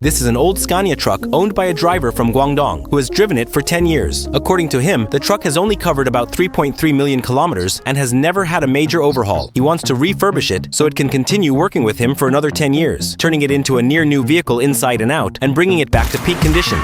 This is an old Scania truck owned by a driver from Guangdong who has driven it for 10 years. According to him, the truck has only covered about 3.3 million kilometers and has never had a major overhaul. He wants to refurbish it so it can continue working with him for another 10 years, turning it into a near-new vehicle inside and out and bringing it back to peak condition.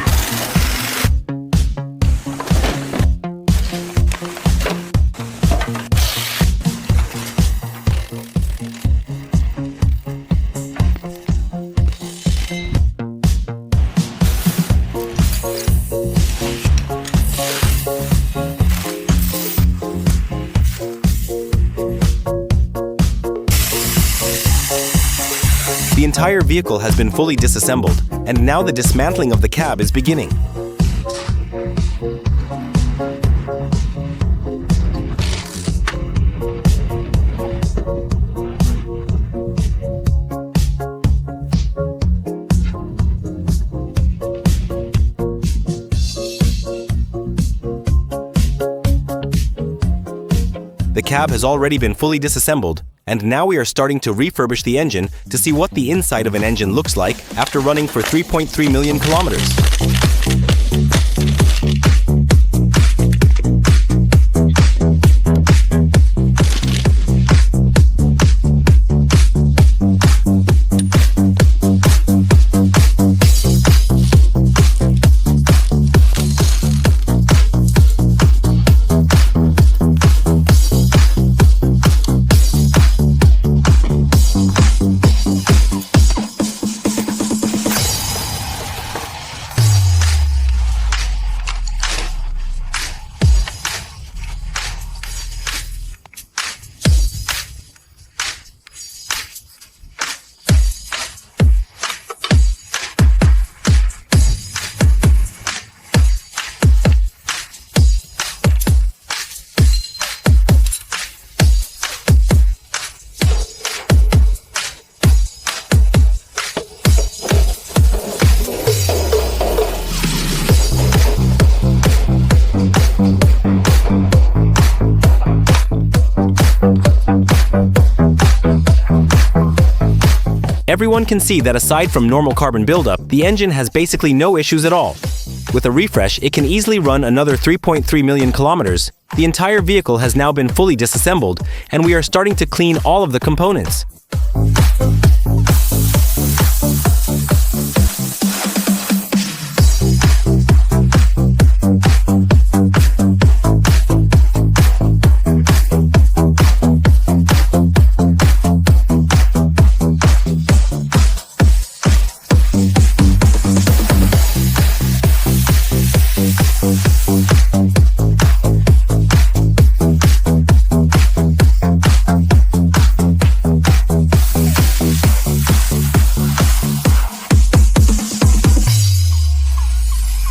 The entire vehicle has been fully disassembled, and now the dismantling of the cab is beginning. The cab has already been fully disassembled, and now we are starting to refurbish the engine to see what the inside of an engine looks like after running for 3.3 million kilometers. Everyone can see that aside from normal carbon buildup, the engine has basically no issues at all. With a refresh, it can easily run another 3.3 million kilometers. The entire vehicle has now been fully disassembled, and we are starting to clean all of the components.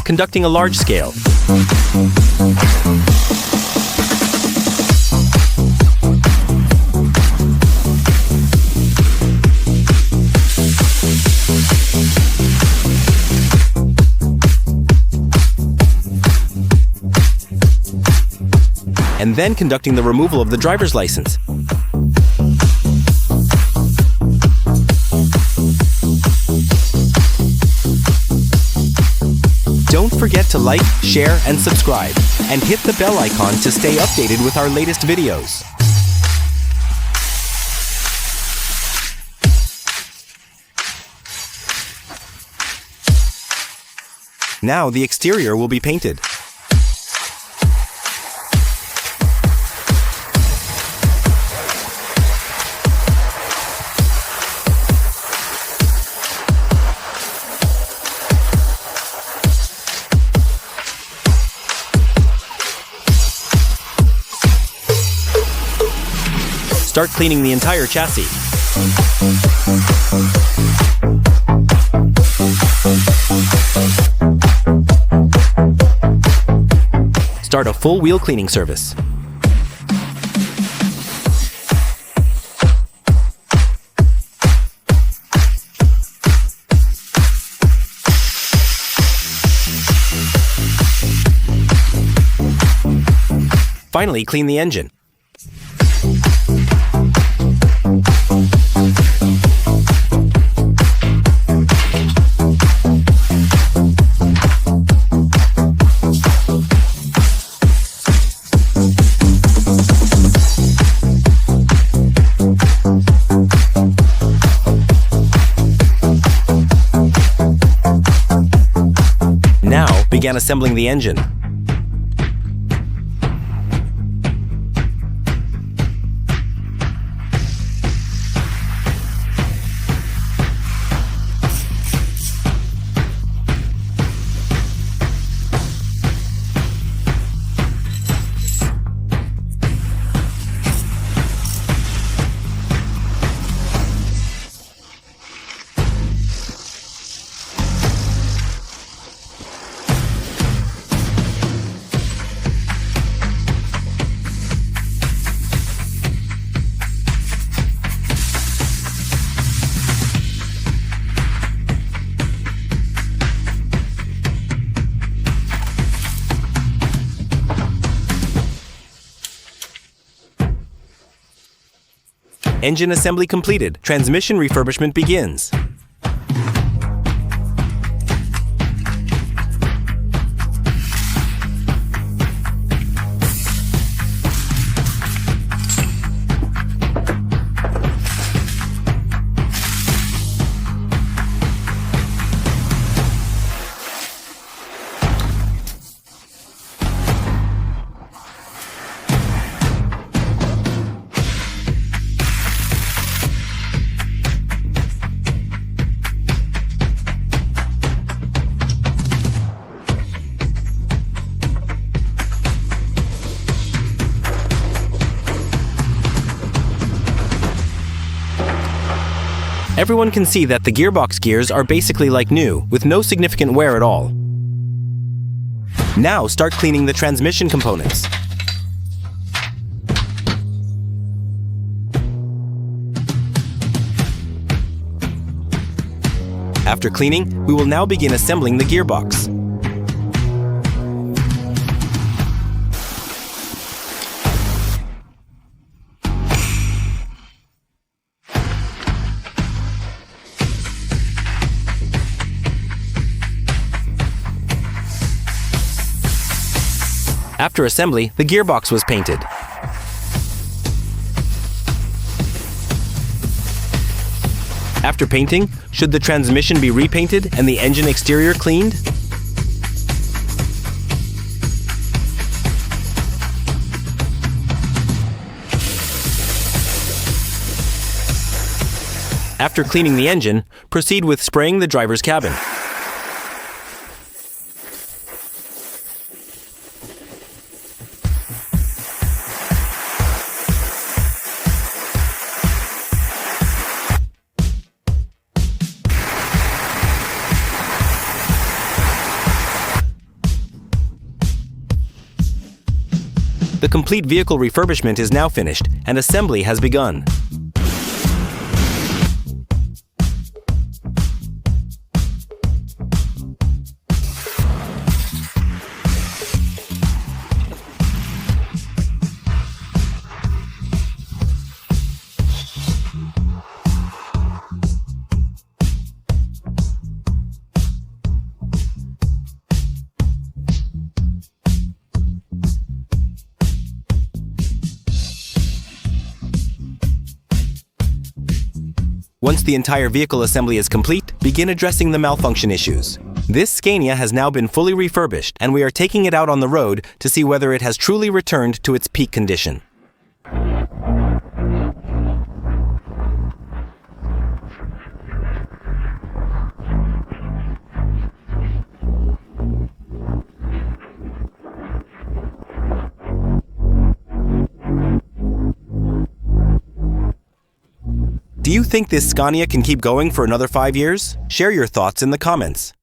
Conducting a large scale. And then conducting the removal of the driver's license. Don't forget to like, share, and subscribe, and hit the bell icon to stay updated with our latest videos. Now the exterior will be painted. Start cleaning the entire chassis. Start a full wheel cleaning service. Finally, clean the engine. began assembling the engine. Engine assembly completed. Transmission refurbishment begins. Everyone can see that the gearbox gears are basically like new, with no significant wear at all. Now start cleaning the transmission components. After cleaning, we will now begin assembling the gearbox. After assembly, the gearbox was painted. After painting, should the transmission be repainted and the engine exterior cleaned? After cleaning the engine, proceed with spraying the driver's cabin. The complete vehicle refurbishment is now finished, and assembly has begun. Once the entire vehicle assembly is complete, begin addressing the malfunction issues. This Scania has now been fully refurbished, and we are taking it out on the road to see whether it has truly returned to its peak condition. Do you think this Scania can keep going for another 5 years? Share your thoughts in the comments.